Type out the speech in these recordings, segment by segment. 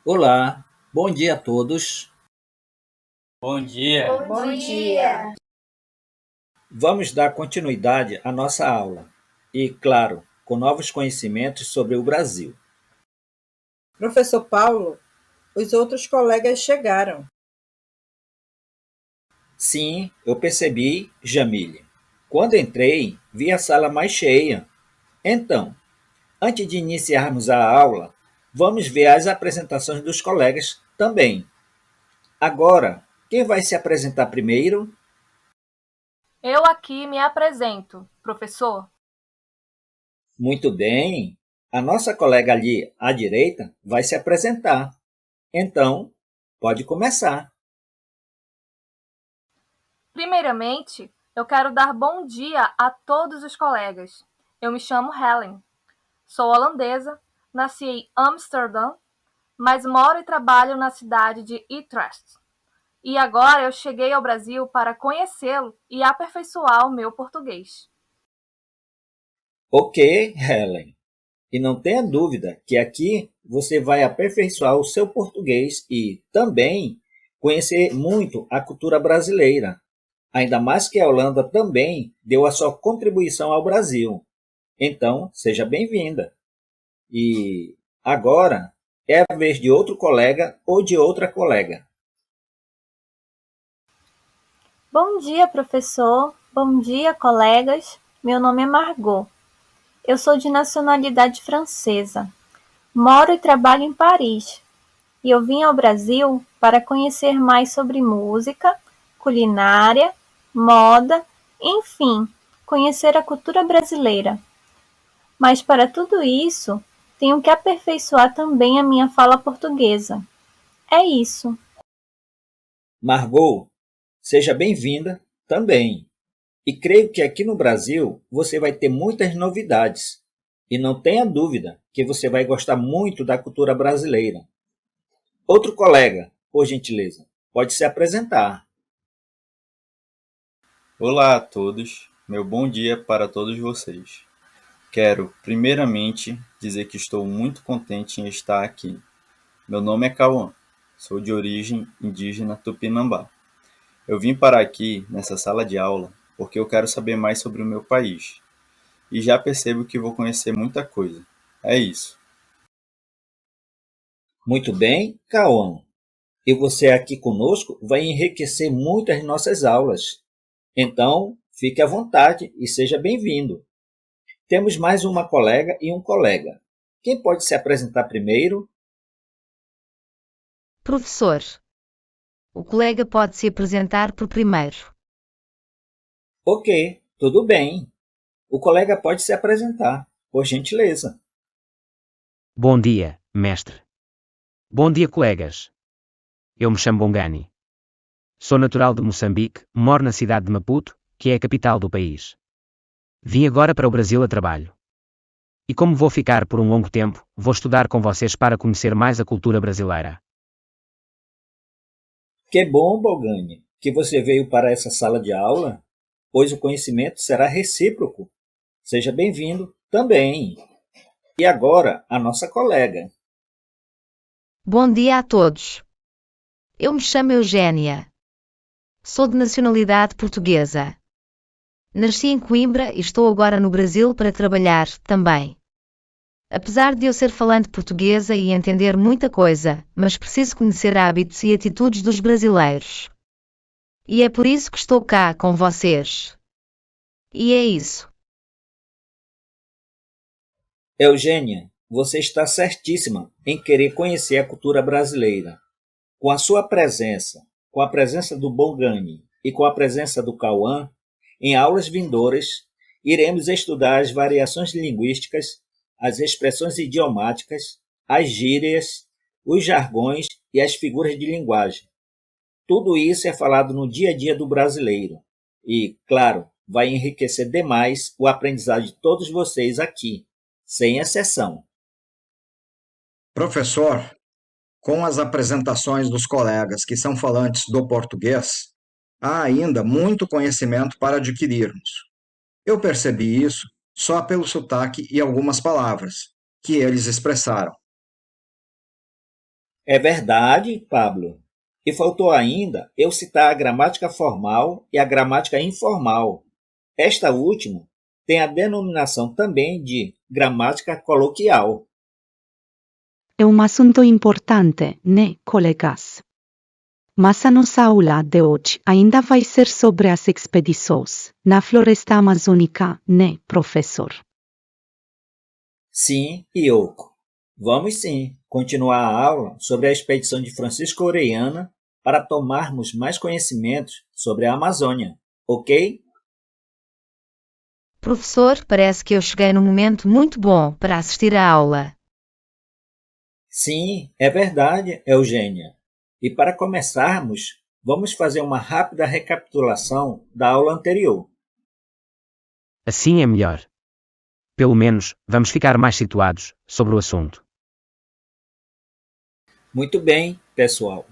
Olá, bom dia a todos. Bom dia. Bom dia. Vamos dar continuidade à nossa aula e, claro, com novos conhecimentos sobre o Brasil. Professor Paulo, os outros colegas chegaram. Sim, eu percebi, Jamile. Quando entrei, vi a sala mais cheia. Então, antes de iniciarmos a aula, vamos ver as apresentações dos colegas também. Agora, quem vai se apresentar primeiro? Eu aqui me apresento, professor. Muito bem. A nossa colega ali à direita vai se apresentar. Então, pode começar. Primeiramente, eu quero dar bom dia a todos os colegas. Eu me chamo Helen. Sou holandesa, nasci em Amsterdã, mas moro e trabalho na cidade de Utrecht. E agora eu cheguei ao Brasil para conhecê-lo e aperfeiçoar o meu português. Ok, Helen. E não tenha dúvida que aqui você vai aperfeiçoar o seu português e também conhecer muito a cultura brasileira. Ainda mais que a Holanda também deu a sua contribuição ao Brasil. Então, seja bem-vinda. E agora é a vez de outro colega ou de outra colega. Bom dia, professor. Bom dia, colegas. Meu nome é Margot. Eu sou de nacionalidade francesa. Moro e trabalho em Paris. E eu vim ao Brasil para conhecer mais sobre música, culinária, moda, enfim, conhecer a cultura brasileira. Mas para tudo isso, tenho que aperfeiçoar também a minha fala portuguesa. É isso. Margot, seja bem-vinda também. E creio que aqui no Brasil você vai ter muitas novidades. E não tenha dúvida que você vai gostar muito da cultura brasileira. Outro colega, por gentileza, pode se apresentar. Olá a todos. Meu bom dia para todos vocês. Quero, primeiramente, dizer que estou muito contente em estar aqui. Meu nome é Cauã. Sou de origem indígena Tupinambá. Eu vim parar aqui, nessa sala de aula, porque eu quero saber mais sobre o meu país. E já percebo que vou conhecer muita coisa. É isso. Muito bem, Cauã. E você aqui conosco vai enriquecer muito as nossas aulas. Então, fique à vontade e seja bem-vindo. Temos mais uma colega e um colega. Quem pode se apresentar primeiro? Professor, o colega pode se apresentar por primeiro. Ok, tudo bem. O colega pode se apresentar, por gentileza. Bom dia, mestre. Bom dia, colegas. Eu me chamo Bongani. Sou natural de Moçambique, moro na cidade de Maputo, que é a capital do país. Vim agora para o Brasil a trabalho. E como vou ficar por um longo tempo, vou estudar com vocês para conhecer mais a cultura brasileira. Que bom, Bogani, que você veio para essa sala de aula, pois o conhecimento será recíproco. Seja bem-vindo também. E agora, a nossa colega. Bom dia a todos. Eu me chamo Eugénia. Sou de nacionalidade portuguesa. Nasci em Coimbra e estou agora no Brasil para trabalhar também. Apesar de eu ser falante portuguesa e entender muita coisa, mas preciso conhecer hábitos e atitudes dos brasileiros. E é por isso que estou cá com vocês. E é isso. Eugênia, você está certíssima em querer conhecer a cultura brasileira. Com a sua presença, com a presença do Bongani e com a presença do Cauã, em aulas vindouras, iremos estudar as variações linguísticas, as expressões idiomáticas, as gírias, os jargões e as figuras de linguagem. Tudo isso é falado no dia a dia do brasileiro e, claro, vai enriquecer demais o aprendizado de todos vocês aqui, sem exceção. Professor, com as apresentações dos colegas que são falantes do português, há ainda muito conhecimento para adquirirmos. Eu percebi isso só pelo sotaque e algumas palavras que eles expressaram. É verdade, Pablo. E faltou ainda eu citar a gramática formal e a gramática informal. Esta última tem a denominação também de gramática coloquial. É um assunto importante, né, colegas? Mas a nossa aula de hoje ainda vai ser sobre as expedições na floresta amazônica, né, professor? Sim, Yoko. Vamos sim continuar a aula sobre a expedição de Francisco Orellana para tomarmos mais conhecimentos sobre a Amazônia, ok? Professor, parece que eu cheguei num momento muito bom para assistir à aula. Sim, é verdade, Eugênia. E para começarmos, vamos fazer uma rápida recapitulação da aula anterior. Assim é melhor. Pelo menos, vamos ficar mais situados sobre o assunto. Muito bem, pessoal.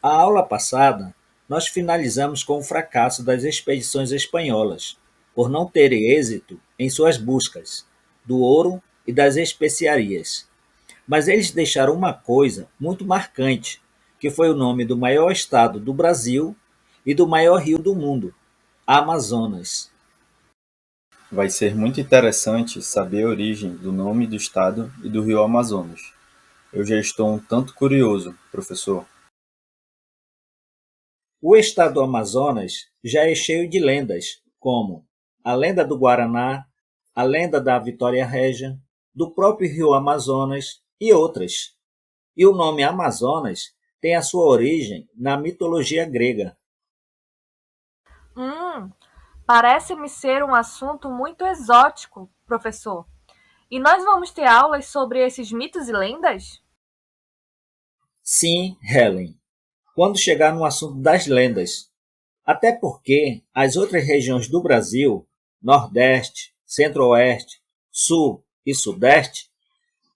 A aula passada, nós finalizamos com o fracasso das expedições espanholas, por não terem êxito em suas buscas do ouro e das especiarias. Mas eles deixaram uma coisa muito marcante, que foi o nome do maior estado do Brasil e do maior rio do mundo, Amazonas. Vai ser muito interessante saber a origem do nome do estado e do rio Amazonas. Eu já estou um tanto curioso, professor. O estado do Amazonas já é cheio de lendas, como a lenda do Guaraná, a lenda da Vitória Régia, do próprio rio Amazonas e outras. E o nome Amazonas tem a sua origem na mitologia grega. Parece-me ser um assunto muito exótico, professor. E nós vamos ter aulas sobre esses mitos e lendas? Sim, Helen, quando chegar no assunto das lendas. Até porque as outras regiões do Brasil, Nordeste, Centro-Oeste, Sul e Sudeste,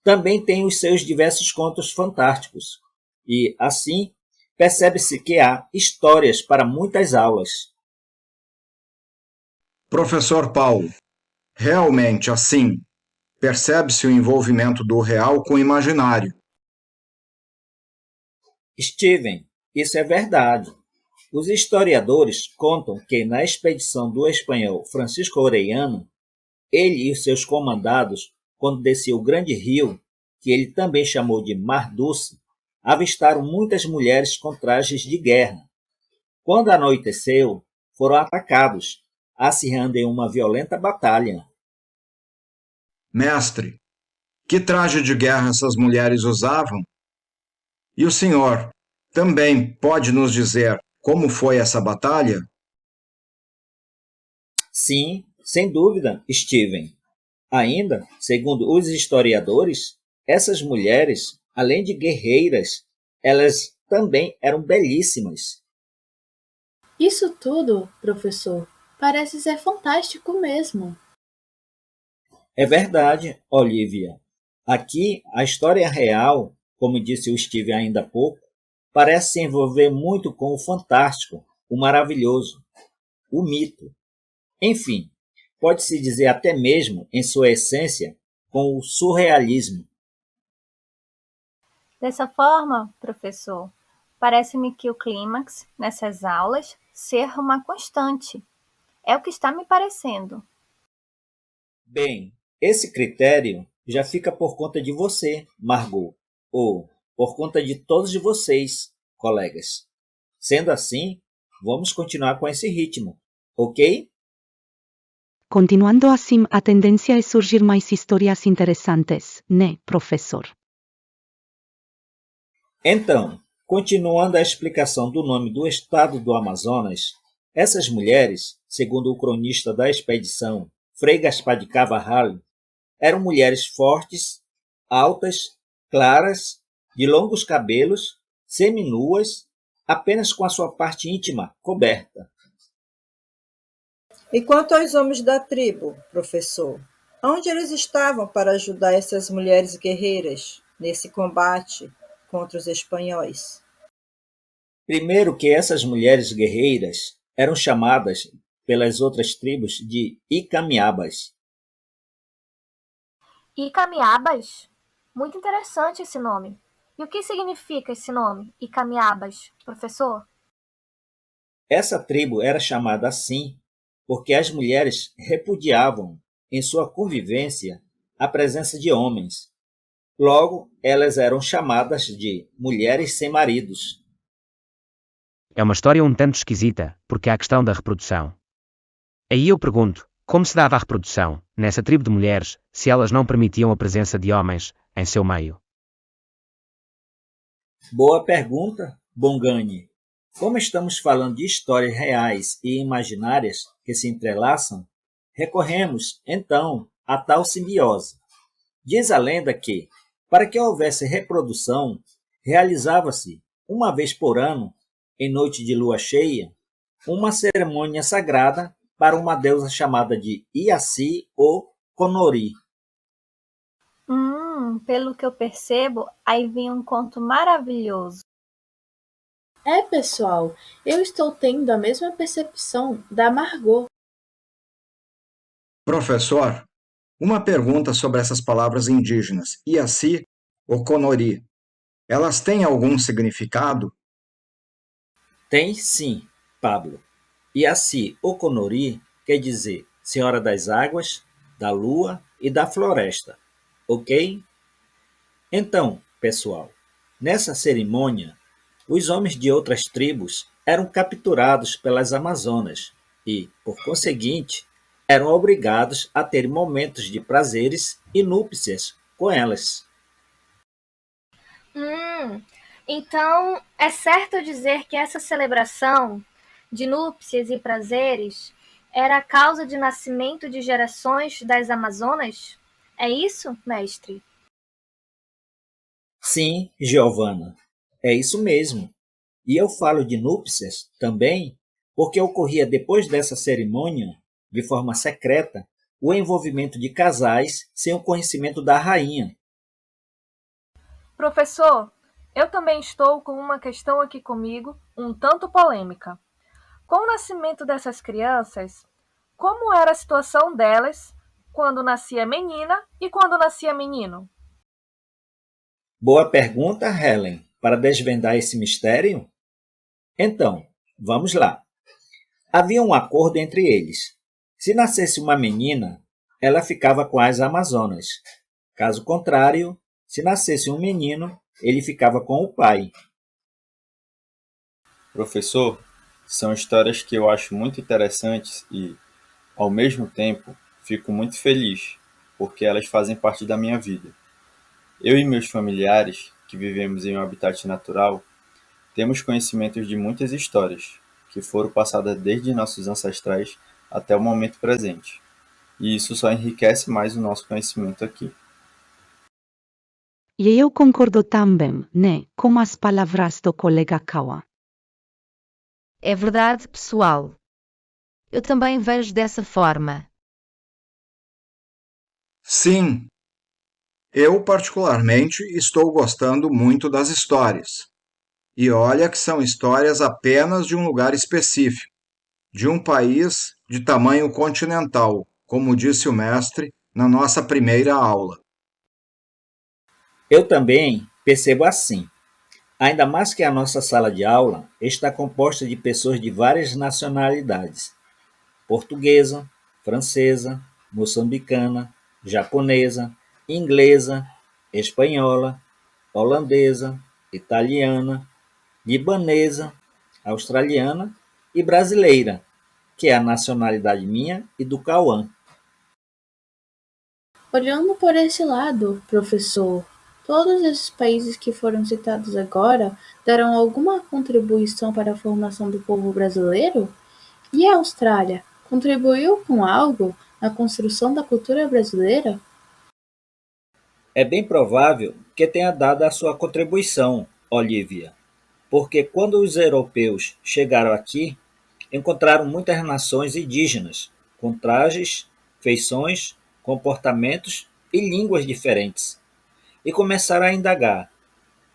também têm os seus diversos contos fantásticos. E, assim, percebe-se que há histórias para muitas aulas. Professor Paulo, realmente assim, percebe-se o envolvimento do real com o imaginário. Steven, isso é verdade. Os historiadores contam que na expedição do espanhol Francisco Orellana, ele e os seus comandados, quando descia o grande rio, que ele também chamou de Mar Doce, avistaram muitas mulheres com trajes de guerra. Quando anoiteceu, foram atacados, acirrando em uma violenta batalha. Mestre, que traje de guerra essas mulheres usavam? E o senhor também pode nos dizer como foi essa batalha? Sim, sem dúvida, Steven. Ainda, segundo os historiadores, essas mulheres, além de guerreiras, elas também eram belíssimas. Isso tudo, professor, parece ser fantástico mesmo. É verdade, Olivia. Aqui, a história real, como disse o Steve ainda há pouco, parece se envolver muito com o fantástico, o maravilhoso, o mito. Enfim, pode-se dizer até mesmo, em sua essência, com o surrealismo. Dessa forma, professor, parece-me que o clímax nessas aulas ser uma constante. É o que está me parecendo. Bem, esse critério já fica por conta de você, Margot, ou por conta de todos de vocês, colegas. Sendo assim, vamos continuar com esse ritmo, ok? Continuando assim, a tendência é surgir mais histórias interessantes, né, professor? Então, continuando a explicação do nome do estado do Amazonas, essas mulheres, segundo o cronista da expedição, Frei Gaspar de Carvalho, eram mulheres fortes, altas, claras, de longos cabelos, seminuas, apenas com a sua parte íntima coberta. E quanto aos homens da tribo, professor? Onde eles estavam para ajudar essas mulheres guerreiras nesse combate contra os espanhóis? Primeiro que essas mulheres guerreiras eram chamadas pelas outras tribos de Icamiabas. Icamiabas? Muito interessante esse nome. E o que significa esse nome, Icamiabas, professor? Essa tribo era chamada assim porque as mulheres repudiavam, em sua convivência, a presença de homens. Logo, elas eram chamadas de mulheres sem maridos. É uma história um tanto esquisita, porque há a questão da reprodução. Aí eu pergunto, como se dava a reprodução, nessa tribo de mulheres, se elas não permitiam a presença de homens em seu meio? Boa pergunta, Bongani. Como estamos falando de histórias reais e imaginárias que se entrelaçam, recorremos, então, a tal simbiose. Diz a lenda que, para que houvesse reprodução, realizava-se, uma vez por ano, em noite de lua cheia, uma cerimônia sagrada para uma deusa chamada de Iaci ou Conori. Pelo que eu percebo, aí vem um conto maravilhoso. É, pessoal, eu estou tendo a mesma percepção da Margot. Professor, uma pergunta sobre essas palavras indígenas, Iaci ou Conori. Elas têm algum significado? Tem sim, Pablo. Iaci ou Conori quer dizer Senhora das Águas, da Lua e da Floresta, ok? Então, pessoal, nessa cerimônia, os homens de outras tribos eram capturados pelas Amazonas e, por conseguinte, eram obrigados a ter momentos de prazeres e núpcias com elas. Então é certo dizer que essa celebração de núpcias e prazeres era a causa de nascimento de gerações das Amazonas? É isso, mestre? Sim, Giovana, é isso mesmo. E eu falo de núpcias também porque ocorria depois dessa cerimônia, de forma secreta, o envolvimento de casais sem o conhecimento da rainha. Professor, eu também estou com uma questão aqui comigo, um tanto polêmica. Com o nascimento dessas crianças, como era a situação delas quando nascia menina e quando nascia menino? Boa pergunta, Helen, para desvendar esse mistério? Então, vamos lá. Havia um acordo entre eles. Se nascesse uma menina, ela ficava com as Amazonas. Caso contrário, se nascesse um menino, ele ficava com o pai. Professor, são histórias que eu acho muito interessantes e, ao mesmo tempo, fico muito feliz, porque elas fazem parte da minha vida. Eu e meus familiares, que vivemos em um habitat natural, temos conhecimentos de muitas histórias, que foram passadas desde nossos ancestrais até o momento presente. E isso só enriquece mais o nosso conhecimento aqui. E eu concordo também, né, com as palavras do colega Kawa. É verdade, pessoal. Eu também vejo dessa forma. Sim. Eu, particularmente, estou gostando muito das histórias. E olha que são histórias apenas de um lugar específico, de um país de tamanho continental, como disse o mestre na nossa primeira aula. Eu também percebo assim. Ainda mais que a nossa sala de aula está composta de pessoas de várias nacionalidades: portuguesa, francesa, moçambicana, japonesa, inglesa, espanhola, holandesa, italiana, libanesa, australiana e brasileira, que é a nacionalidade minha e do Cauã. Olhando por esse lado, professor, todos esses países que foram citados agora deram alguma contribuição para a formação do povo brasileiro? E a Austrália contribuiu com algo na construção da cultura brasileira? É bem provável que tenha dado a sua contribuição, Olivia, porque quando os europeus chegaram aqui, encontraram muitas nações indígenas, com trajes, feições, comportamentos e línguas diferentes, e começaram a indagar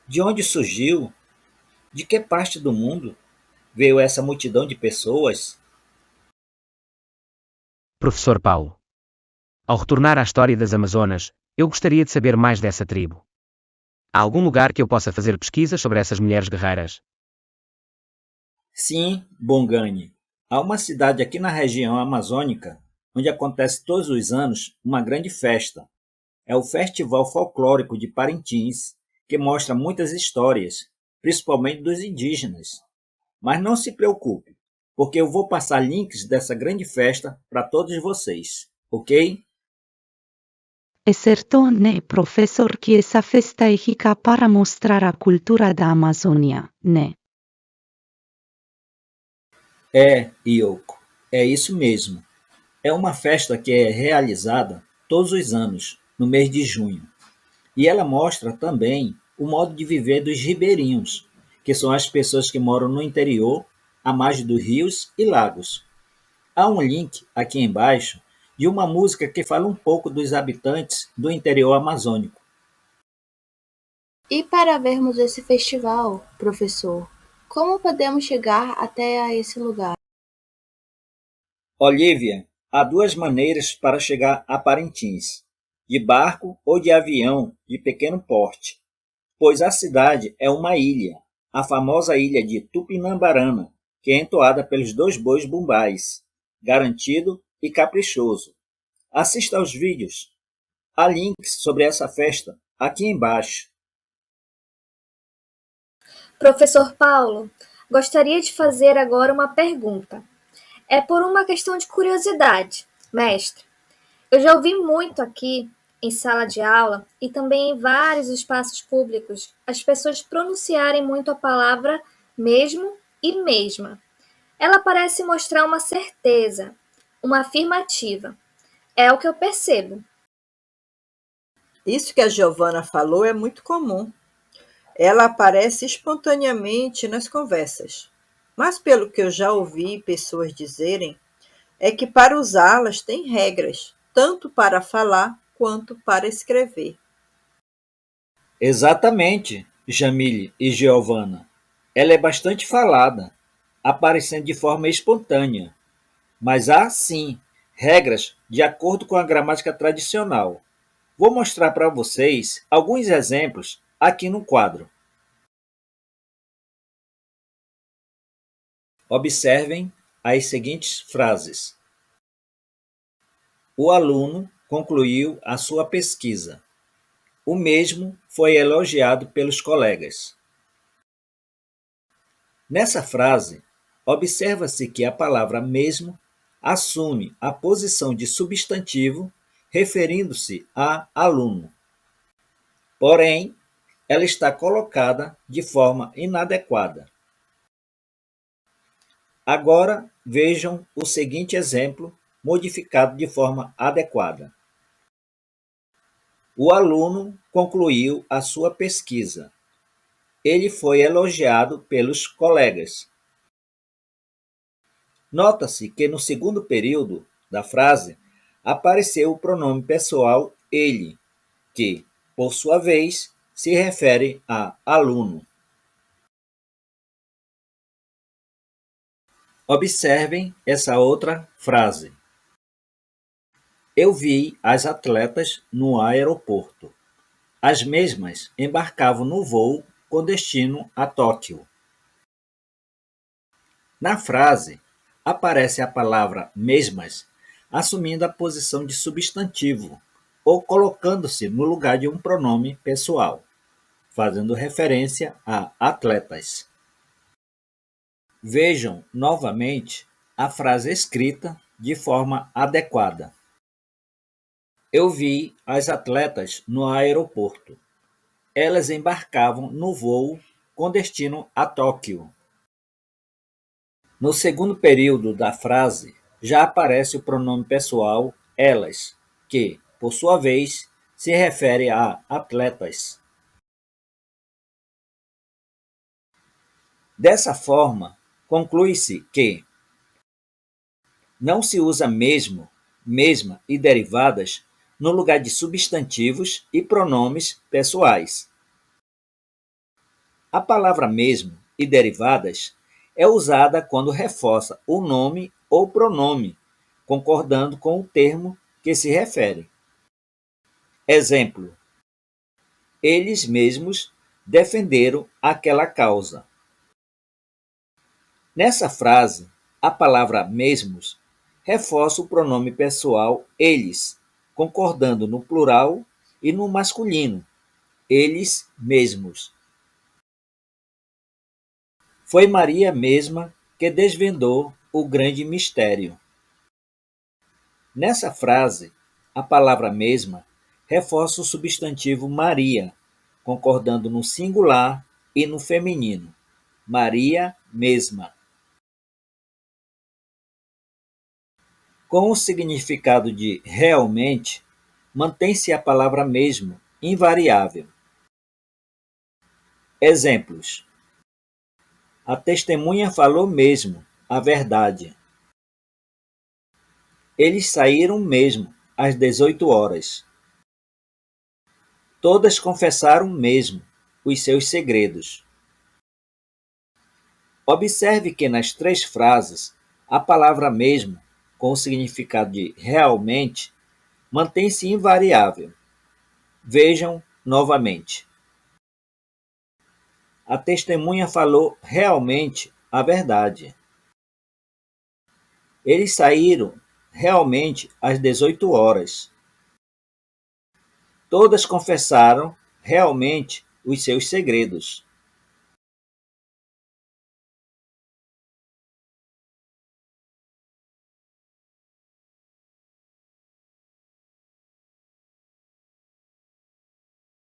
de onde surgiu, de que parte do mundo veio essa multidão de pessoas. Professor Paulo. Ao retornar à história das Amazonas, eu gostaria de saber mais dessa tribo. Há algum lugar que eu possa fazer pesquisas sobre essas mulheres guerreiras? Sim, Bongani. Há uma cidade aqui na região amazônica onde acontece todos os anos uma grande festa. É o Festival Folclórico de Parintins, que mostra muitas histórias, principalmente dos indígenas. Mas não se preocupe, porque eu vou passar links dessa grande festa para todos vocês, ok? É certo, né, professor, que essa festa é rica para mostrar a cultura da Amazônia, né? É, Yoko, é isso mesmo. É uma festa que é realizada todos os anos, no mês de junho. E ela mostra também o modo de viver dos ribeirinhos, que são as pessoas que moram no interior, à margem dos rios e lagos. Há um link aqui embaixo de uma música que fala um pouco dos habitantes do interior amazônico. E para vermos esse festival, professor, como podemos chegar até a esse lugar? Olívia, há duas maneiras para chegar a Parintins: de barco ou de avião de pequeno porte, pois a cidade é uma ilha, a famosa ilha de Tupinambarana, que é entoada pelos dois bois bumbais, Garantido e Caprichoso. Assista aos vídeos. Há links sobre essa festa aqui embaixo. Professor Paulo, gostaria de fazer agora uma pergunta. É por uma questão de curiosidade, mestre. Eu já ouvi muito aqui, em sala de aula e também em vários espaços públicos, as pessoas pronunciarem muito a palavra mesmo e mesma. Ela parece mostrar uma certeza, uma afirmativa. É o que eu percebo. Isso que a Giovana falou é muito comum. Ela aparece espontaneamente nas conversas. Mas pelo que eu já ouvi pessoas dizerem, é que para usá-las tem regras, tanto para falar quanto para escrever. Exatamente, Jamile e Giovana. Ela é bastante falada, aparecendo de forma espontânea. Mas há, sim, regras de acordo com a gramática tradicional. Vou mostrar para vocês alguns exemplos aqui no quadro. Observem as seguintes frases. O aluno concluiu a sua pesquisa. O mesmo foi elogiado pelos colegas. Nessa frase, observa-se que a palavra mesmo assume a posição de substantivo referindo-se a aluno. Porém, ela está colocada de forma inadequada. Agora, vejam o seguinte exemplo modificado de forma adequada. O aluno concluiu a sua pesquisa. Ele foi elogiado pelos colegas. Nota-se que no segundo período da frase apareceu o pronome pessoal ele, que, por sua vez, se refere a aluno. Observem essa outra frase. Eu vi as atletas no aeroporto. As mesmas embarcavam no voo com destino a Tóquio. Na frase, aparece a palavra mesmas, assumindo a posição de substantivo ou colocando-se no lugar de um pronome pessoal, fazendo referência a atletas. Vejam novamente a frase escrita de forma adequada. Eu vi as atletas no aeroporto. Elas embarcavam no voo com destino a Tóquio. No segundo período da frase, já aparece o pronome pessoal elas, que, por sua vez, se refere a atletas. Dessa forma, conclui-se que não se usa mesmo, mesma e derivadas no lugar de substantivos e pronomes pessoais. A palavra mesmo e derivadas é usada quando reforça o nome ou pronome, concordando com o termo que se refere. Exemplo: eles mesmos defenderam aquela causa. Nessa frase, a palavra mesmos reforça o pronome pessoal eles, concordando no plural e no masculino, eles mesmos. Foi Maria mesma que desvendou o grande mistério. Nessa frase, a palavra mesma reforça o substantivo Maria, concordando no singular e no feminino. Maria mesma. Com o significado de realmente, mantém-se a palavra mesmo, invariável. Exemplos: a testemunha falou mesmo a verdade. Eles saíram mesmo às 18 horas. Todas confessaram mesmo os seus segredos. Observe que nas 3 frases, a palavra mesmo, com o significado de realmente, mantém-se invariável. Vejam novamente. A testemunha falou realmente a verdade. Eles saíram realmente às 18 horas. Todas confessaram realmente os seus segredos.